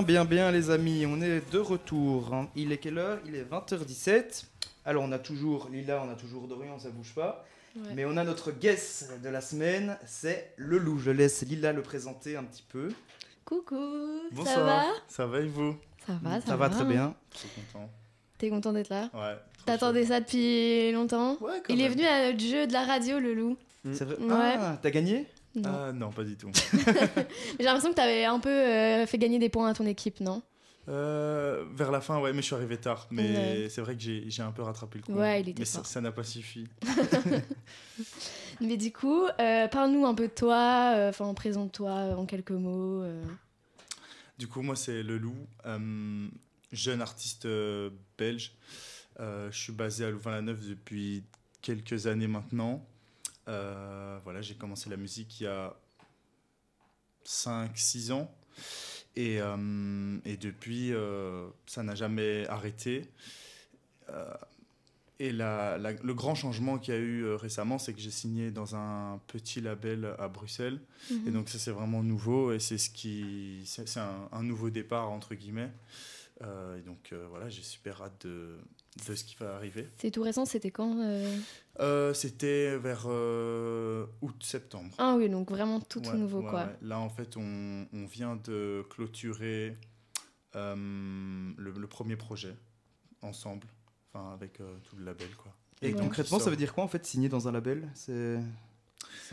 Bien les amis, on est de retour. Il est quelle heure? Il est 20h17. Alors on a toujours Lila, on a toujours Dorian, ça bouge pas. Ouais. Mais on a notre guest de la semaine, c'est le loup. Je laisse Lila le présenter un petit peu. Coucou, Bonsoir. ça va? Ça va et vous? Ça va très bien. Je suis content. T'es content d'être là? Ouais. T'attendais ça depuis longtemps? Ouais, quand Il est même. venu à notre jeu de la radio, le loup. C'est vrai. Ouais. Ah, t'as gagné? Non. Ah non, pas du tout. J'ai l'impression que t'avais un peu fait gagner des points à ton équipe, non? Vers la fin, ouais, mais je suis arrivé tard. Mais Ouais. c'est vrai que j'ai un peu rattrapé le coup. Ouais, il était mais fort. ça n'a pas suffi. Mais du coup, parle-nous un peu de toi, enfin présente-toi en quelques mots. Du coup, moi, c'est Le Loup, jeune artiste belge. Je suis basé à Louvain-la-Neuve depuis quelques années maintenant. Voilà, j'ai commencé la musique il y a 5-6 ans. Et depuis, ça n'a jamais arrêté. Et le grand changement qu'il y a eu récemment, c'est que j'ai signé dans un petit label à Bruxelles. Et donc ça, c'est vraiment nouveau et c'est un nouveau départ, entre guillemets. Et donc voilà, j'ai super hâte de ce qui va arriver. C'est tout récent, c'était quand C'était vers août-septembre. Ah oui, donc vraiment tout Ouais, nouveau, ouais, quoi. ouais. Là, en fait, on vient de clôturer le premier projet ensemble, enfin avec tout le label, quoi. Et Ouais. concrètement, Qui ça veut sort. dire quoi en fait signer dans un label? Ça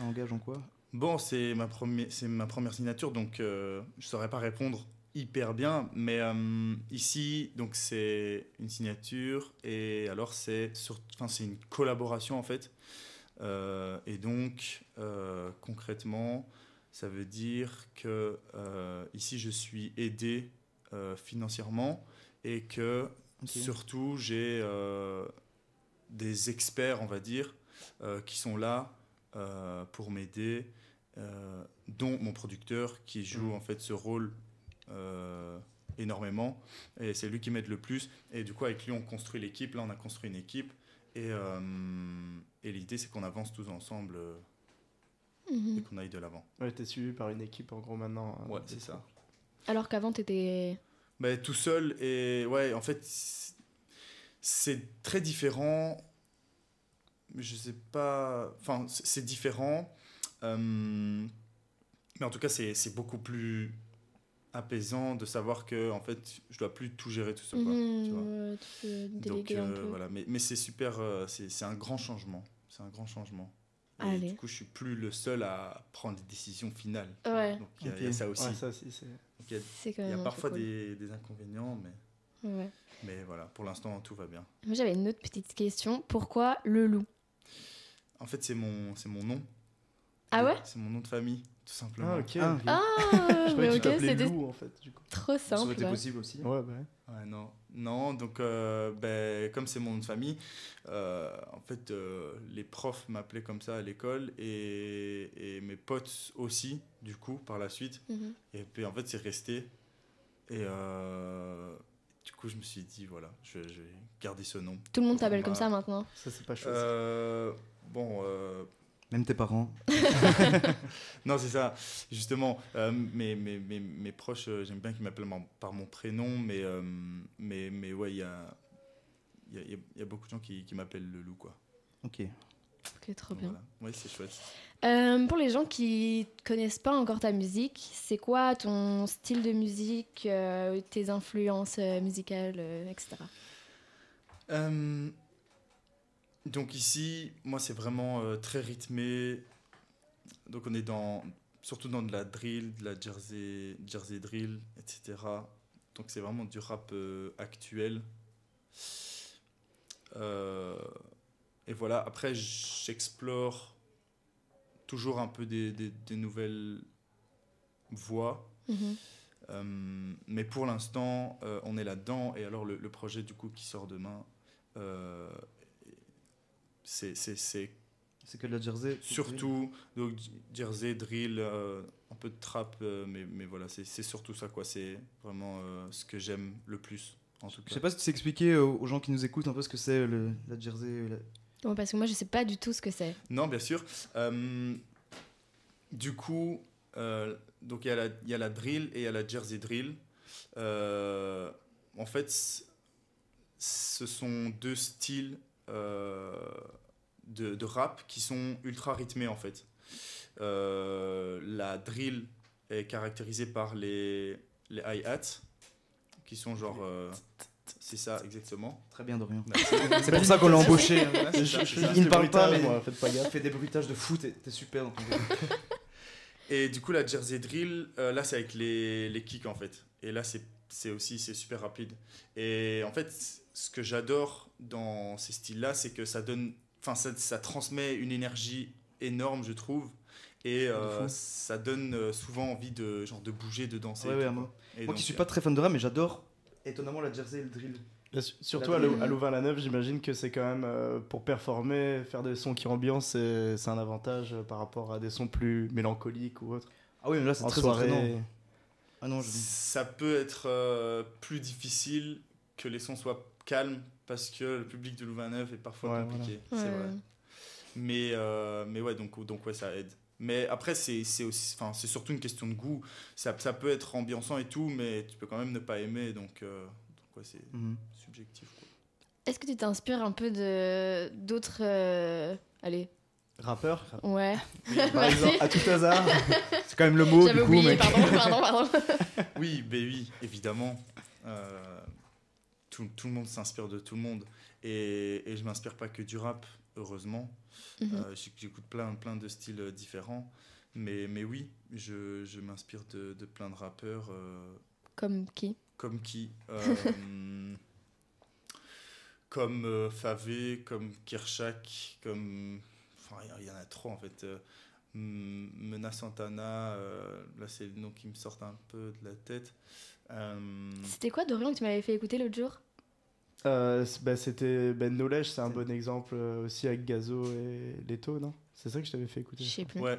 engage en quoi? Bon, c'est ma première signature, donc je saurais pas répondre hyper bien, mais ici, donc c'est une signature et alors c'est une collaboration en fait. Et donc concrètement, ça veut dire que ici je suis aidé financièrement et que Ok. surtout j'ai des experts, on va dire, qui sont là pour m'aider, dont mon producteur qui joue en fait ce rôle énormément, et c'est lui qui m'aide le plus, et du coup avec lui on construit l'équipe. Là on a construit une équipe et l'idée c'est qu'on avance tous ensemble et qu'on aille de l'avant. Ouais, t'es suivi par une équipe en gros maintenant. Ouais, c'est ça. Alors qu'avant, t'étais... Bah, tout seul, et ouais, en fait c'est très différent. Je sais pas, enfin c'est différent, mais en tout cas c'est beaucoup plus apaisant de savoir que en fait je dois plus tout gérer tout seul, quoi, tu vois. Ouais, tu peux déléguer Donc un peu. voilà, mais c'est super, c'est un grand changement, c'est un grand changement. Et Allez. du coup je suis plus le seul à prendre des décisions finales. Ouais. Donc il y a ça aussi. Ouais, ça aussi, c'est... Donc, il y a, C'est quand il y même a un parfois peu cool. des inconvénients, Ouais. mais voilà, pour l'instant tout va bien. Moi, j'avais une autre petite question. Pourquoi le loup? En fait c'est mon nom. Ah ouais? C'est mon nom de famille, tout simplement. Ah, ok. Ah, Ah, Je croyais mais que tu ok, t'appelais c'était Lou en fait, du coup. trop ça aurait simple. été possible aussi. Ouais, bah ouais. Ouais, non, donc comme c'est mon nom de famille, en fait les profs m'appelaient comme ça à l'école et mes potes aussi, du coup, par la suite. Mhm. Et puis en fait c'est resté. Et du coup je me suis dit, voilà, je vais garder ce nom. Tout le monde t'appelle Bah, comme ça maintenant. Ça, c'est pas chouette. Bon, Même tes parents. non, c'est ça. Justement, mes proches, j'aime bien qu'ils m'appellent par mon prénom, mais ouais, il y a beaucoup de gens qui m'appellent le loup, quoi. Ok. Ok, trop Donc bien. voilà. Ouais, c'est chouette. Pour les gens qui connaissent pas encore ta musique, c'est quoi ton style de musique, tes influences musicales, etc. Donc ici, moi, c'est vraiment très rythmé. Donc on est surtout dans de la drill, de la jersey drill, etc. Donc c'est vraiment du rap actuel. Et voilà, après j'explore toujours un peu des nouvelles voix. Mais pour l'instant, on est là-dedans. Et alors le projet du coup qui sort demain, c'est C'est que de la jersey. surtout donc, jersey, drill, un peu de trap, mais voilà, c'est surtout ça, quoi. C'est vraiment ce que j'aime le plus, en tout Je cas. sais pas si tu sais expliquer aux gens qui nous écoutent un peu ce que c'est la jersey. Bon, parce que moi, je sais pas du tout ce que c'est. Non, bien sûr. Du coup, donc il y a la drill et il y a la jersey drill. En fait, ce sont deux styles de rap qui sont ultra rythmés en fait. La drill est caractérisée par les hi-hats qui sont genre... c'est ça, exactement. Très bien, Dorian. Merci. C'est pour ça qu'on l'a embauché. hein. C'est ça, c'est ça. Il ne parle pas, mais moi, faites pas il gaffe. fait des bruitages de fou, t'es super dans ton jeu. Et du coup, la Jersey Drill, là, c'est avec les kicks, en fait. Et là, c'est super rapide. Et en fait, ce que j'adore dans ces styles-là, c'est que ça donne... Enfin, ça transmet une énergie énorme, je trouve. Et fou. ça donne souvent envie de bouger, de danser. Ouais, et ouais, tout, moi. quoi. Et Moi donc, qui suis pas très fan de rap, mais j'adore étonnamment la Jersey et le drill. Surtout La à drill. Louvain-la-Neuve, j'imagine que c'est quand même, pour performer, faire des sons qui ambiancent, c'est un avantage par rapport à des sons plus mélancoliques ou autres. Ah oui, mais là c'est En très soirée. entraînant. Ah non, ça peut être plus difficile que les sons soient calmes parce que le public de Louvain-la-Neuve est parfois Ouais, compliqué. Ouais. C'est vrai. Mais ouais, donc ouais, ça aide. Mais après, c'est surtout une question de goût. Ça peut être ambiançant et tout, mais tu peux quand même ne pas aimer. Donc ouais, c'est subjectif. Quoi. Est-ce que tu t'inspires un peu d'autres... Allez, Rappeur, ouais. par exemple, à tout hasard. C'est quand même le mot J'avais du coup, oublié, mec. pardon. Oui, évidemment. Tout le monde s'inspire de tout le monde. Et je m'inspire pas que du rap, heureusement. Mhm. J'écoute plein de styles différents. Mais oui, je m'inspire de plein de rappeurs. Comme qui? Comme qui Comme Favé, comme Kershak, comme... Enfin, il y en a trop en fait. Mena Santana, là c'est le nom qui me sort un peu de la tête. C'était quoi, Dorian, que tu m'avais fait écouter l'autre jour? C'était Ben Knowledge, c'est un bon exemple aussi avec Gazo et Leto, non? C'est ça que je t'avais fait écouter. Je sais plus. Ouais.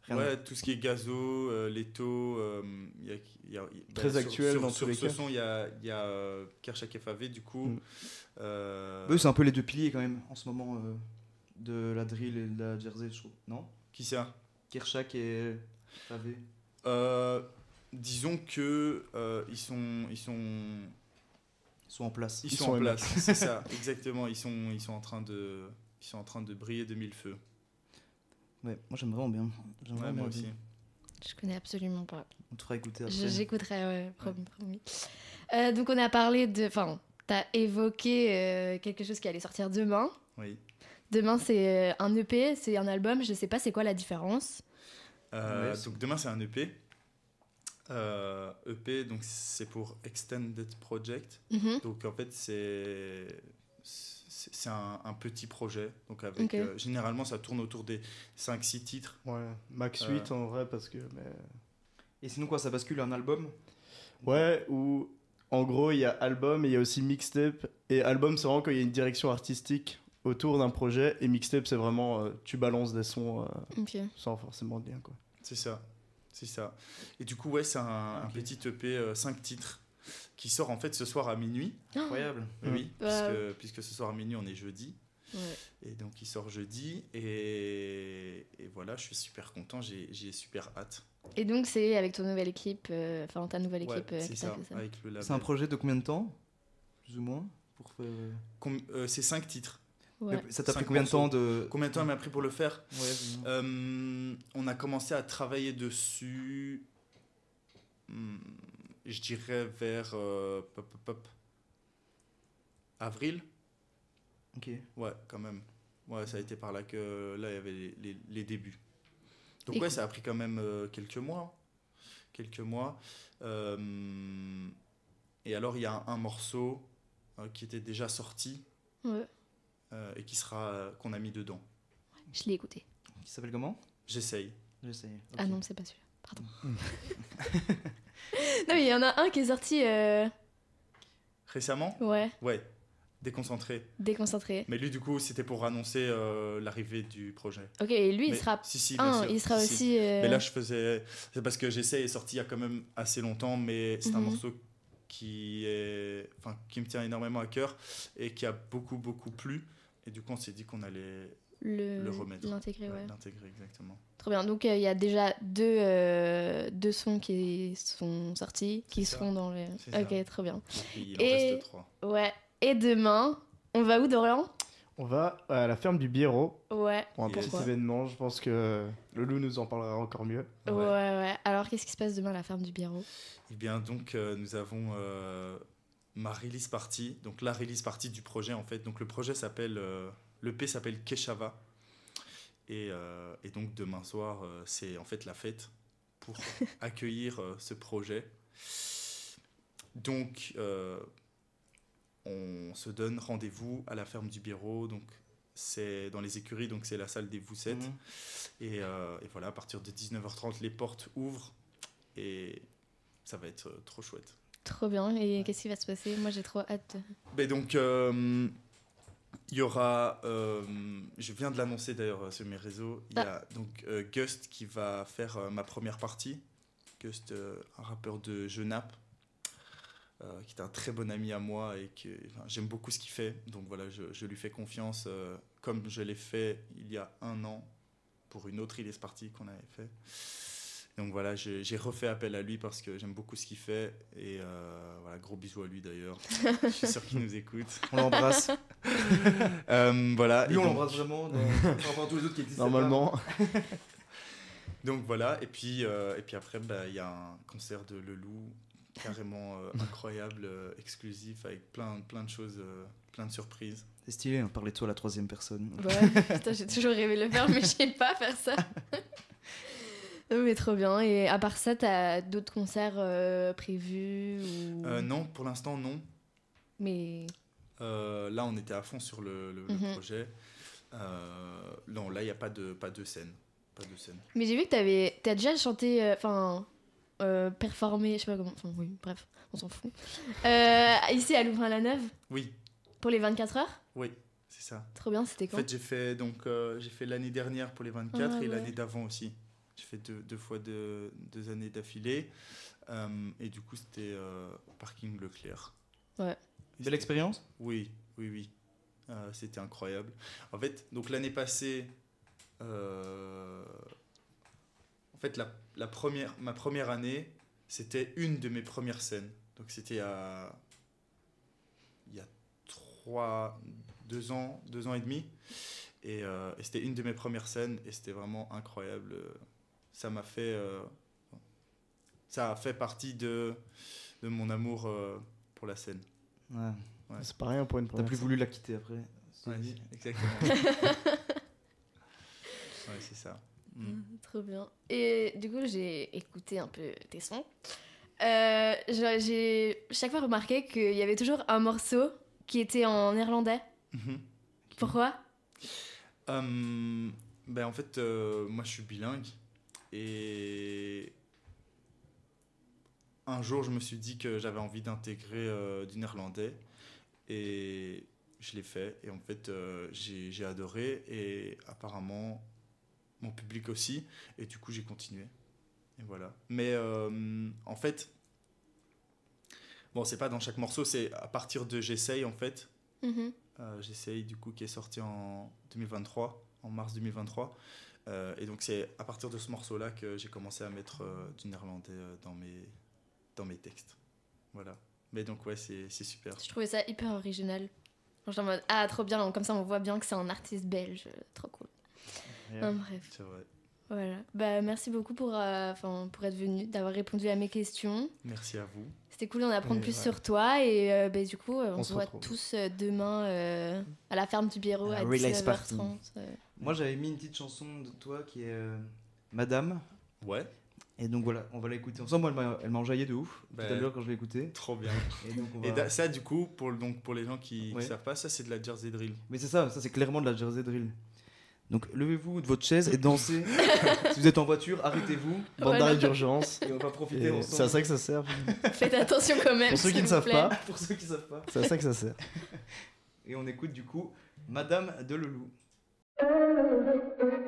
Rien Ouais, tout ce qui est Gazo, Leto, Très actuel dans tous sur les ce cas. son, il y a Kershak et Favé du coup. Eux, c'est un peu les deux piliers quand même en ce moment de la drill et de la Jersey, je trouve. Non? Qui ça? Kershak et Favé. Disons que ils sont Sont en place. Ils Ils sont sont en énormes. place, c'est ça, exactement. Ils sont en train de briller de mille feux. Ouais, moi j'aime vraiment bien. J'aime Ouais, vraiment moi bien. aussi. Je connais absolument pas. On te fera écouter après. J'écouterai, ouais, promis. Donc on a parlé de... Enfin, t'as évoqué quelque chose qui allait sortir demain. Oui. Demain, c'est un EP, c'est un album. Je sais pas c'est quoi la différence. Ouais, Donc demain c'est un EP. EP, donc c'est pour Extended Project. Mhm. Donc en fait c'est un petit projet. Donc avec, Ok. généralement ça tourne autour des 5-6 titres. Ouais, max 8 en vrai, parce que. Et sinon quoi, ça bascule un album? Ouais, où en gros il y a album et il y a aussi mixtape. Et album, c'est vraiment quand il y a une direction artistique autour d'un projet. Et mixtape, c'est vraiment tu balances des sons Ok. sans forcément de lien, quoi. C'est ça. Et du coup ouais, c'est un Ok. petit EP 5 titres qui sort en fait ce soir à minuit. Incroyable. Oui, Wow. puisque ce soir à minuit on est jeudi. Ouais. Et donc il sort jeudi et voilà, je suis super content, j'ai super hâte. Et donc c'est avec ton nouvelle équipe, enfin ta nouvelle Ouais, équipe c'est qui t'a ça, fait ça. avec le label. C'est un projet de combien de temps? Plus ou moins pour faire... C'est 5 titres. Ouais. Ça t'a pris 5 combien de temps morceaux. de... Combien de temps il m'a pris pour le faire? Ouais, On a commencé à travailler dessus, je dirais vers avril. ok. Ouais, quand même. Ouais, ça a été par là que là il y avait les débuts. Donc Et ouais, ça a pris quand même quelques mois. Et alors il y a un morceau qui était déjà sorti Ouais. et qu'on a mis dedans. Je l'ai écouté. Qui s'appelle comment? J'essaye. J'essaye. Ah non, c'est pas celui-là. Pardon. Non, mais il y en a un qui est sorti. Récemment? Ouais, Ouais. Déconcentré. déconcentré. Mais lui du coup c'était pour annoncer l'arrivée du projet. Ok, et lui, il Mais- sera. Si, bien Ah, sûr. il sera Si, si. aussi. Mais là, c'est parce que J'essaie est sorti il y a quand même assez longtemps, mais c'est un Mhm. morceau qui me tient énormément à cœur et qui a beaucoup plu. Et du coup, on s'est dit qu'on allait le remettre. L'intégrer, ouais. L'intégrer, exactement. Trop bien. Donc, il y a déjà deux sons qui sont sortis, qui C'est ça. seront dans le... C'est ça. Ok, trop bien. Et puis, il en Et- reste 3. Ouais. Et demain, on va où, Dorian? On va à la ferme du Biérot Ouais. pour un Yes. petit événement. Je pense que le loup nous en parlera encore mieux. Ouais. Alors, qu'est-ce qui se passe demain à la ferme du Biérot? Eh bien, donc, nous avons ma release party, donc la release party du projet, en fait. Donc, le projet s'appelle... l'EP s'appelle Keshava. Et donc, demain soir, c'est en fait la fête pour accueillir ce projet. Donc, on se donne rendez-vous à la ferme du Biérot. Donc, c'est dans les écuries, donc c'est la salle des Voussettes. Mhm. Et voilà, à partir de 19h30, les portes ouvrent. Et ça va être trop chouette. Trop bien. Et qu'est-ce qui va se passer? Moi, j'ai trop hâte. Mais donc, il y aura, je viens de l'annoncer d'ailleurs sur mes réseaux, il y a donc Gust qui va faire ma première partie. Gust, un rappeur de Genappe, qui est un très bon ami à moi et que j'aime beaucoup ce qu'il fait. Donc voilà, je lui fais confiance, comme je l'ai fait il y a 1 an pour une autre Release Party qu'on avait fait. Donc voilà, j'ai refait appel à lui parce que j'aime beaucoup ce qu'il fait. Et voilà, gros bisous à lui d'ailleurs. Je suis sûr qu'il nous écoute. On l'embrasse. Voilà. Lui, Et on donc- l'embrasse vraiment par rapport à tous les autres qui existent. Normalement, Donc voilà, et puis après, il y a un concert de Le Loup carrément incroyable, exclusif, avec plein de choses, plein de surprises. C'est stylé, hein, parler de toi à la 3e personne. Ouais. Putain, j'ai toujours rêvé de le faire, mais je sais pas faire ça. Non, mais trop bien. Et à part ça, t'as d'autres concerts prévus ou... Non, pour l'instant, non. Mais... Là, on était à fond sur le Mhm. projet. Non, là, il n'y a pas de scène. Pas de scène. Mais j'ai vu que t'as déjà chanté, performé, je sais pas comment, enfin oui, bref, on s'en fout. Ici à Louvain-la-Neuve, Oui, pour les 24 heures. oui, c'est ça. Trop bien, c'était En quand? fait, j'ai fait l'année dernière pour les 24 Ah, et ouais. l'année d'avant aussi. J'ai fait deux fois 2 années d'affilée. Et du coup, c'était parking Leclerc. Ouais. Et Belle c'était- expérience. Oui. C'était incroyable. En fait, donc l'année passée, en fait, ma première année, c'était une de mes premières scènes. Donc c'était il y a 2 ans et demi. Et c'était une de mes premières scènes et c'était vraiment incroyable. Ça a fait partie de mon amour pour la scène. Ouais. Ouais. c'est pas rien pour une T'as première plus scène. voulu la quitter après. Ouais, exactement. Ouais, c'est ça. Trop bien. Et du coup, j'ai écouté un peu tes sons. J'ai chaque fois remarqué qu'il y avait toujours un morceau qui était en néerlandais. Mhm. Pourquoi? Ben en fait, moi je suis bilingue et un jour je me suis dit que j'avais envie d'intégrer du néerlandais et je l'ai fait et en fait j'ai adoré et apparemment mon public aussi et du coup j'ai continué et voilà. Mais en fait, bon c'est pas dans chaque morceau, c'est à partir de J'essaye en fait. Mhm. J'essaye du coup qui est sorti en 2023, en mars 2023 et donc c'est à partir de ce morceau là que j'ai commencé à mettre du néerlandais dans mes textes, voilà. Mais donc ouais, c'est super. Je trouvais ça hyper original. Genre, j'étais en mode, ah, trop bien, comme ça on voit bien que c'est un artiste belge. Trop cool. Yeah. Bref, C'est vrai. voilà. Bah, merci beaucoup pour être venu, d'avoir répondu à mes questions. Merci à vous. C'était cool d'en apprendre Et plus ouais. sur toi et bah, du coup on On se se voit retrouve. tous demain à la ferme du Biérot À à la release party. 19h30. Moi, j'avais mis une petite chanson de toi qui est Madame. Ouais, Et donc voilà, on va l'écouter ensemble. Moi, elle m'a enjaillé de ouf Bah, tout à l'heure quand je l'ai écouté. trop bien. Et donc on Et va... ça du coup pour les gens qui Ouais. savent pas, ça c'est de la Jersey Drill. Mais c'est ça c'est clairement de la Jersey Drill. Donc levez-vous de votre chaise et dansez. Si vous êtes en voiture, arrêtez-vous. Bande Voilà. d'arrêt d'urgence. Et on va profiter Et ensemble. c'est à ça que ça sert. Faites attention quand même. Pour ceux qui s'il ne vous savent plaît. pas, Pour ceux qui savent pas. c'est à ça que ça sert. Et on écoute du coup Madame de Leloup. Thank you.